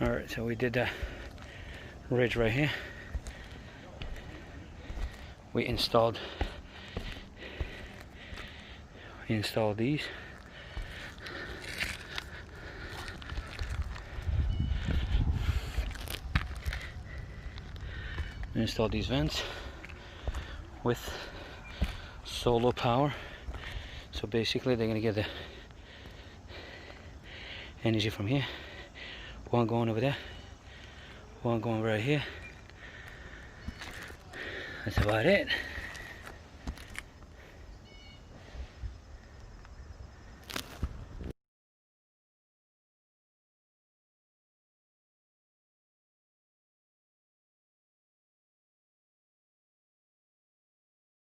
Alright, so we did that ridge right here. We installed these. We installed these vents with solar power. So basically they're gonna get the energy from here. One going over there, one going right here. That's about it.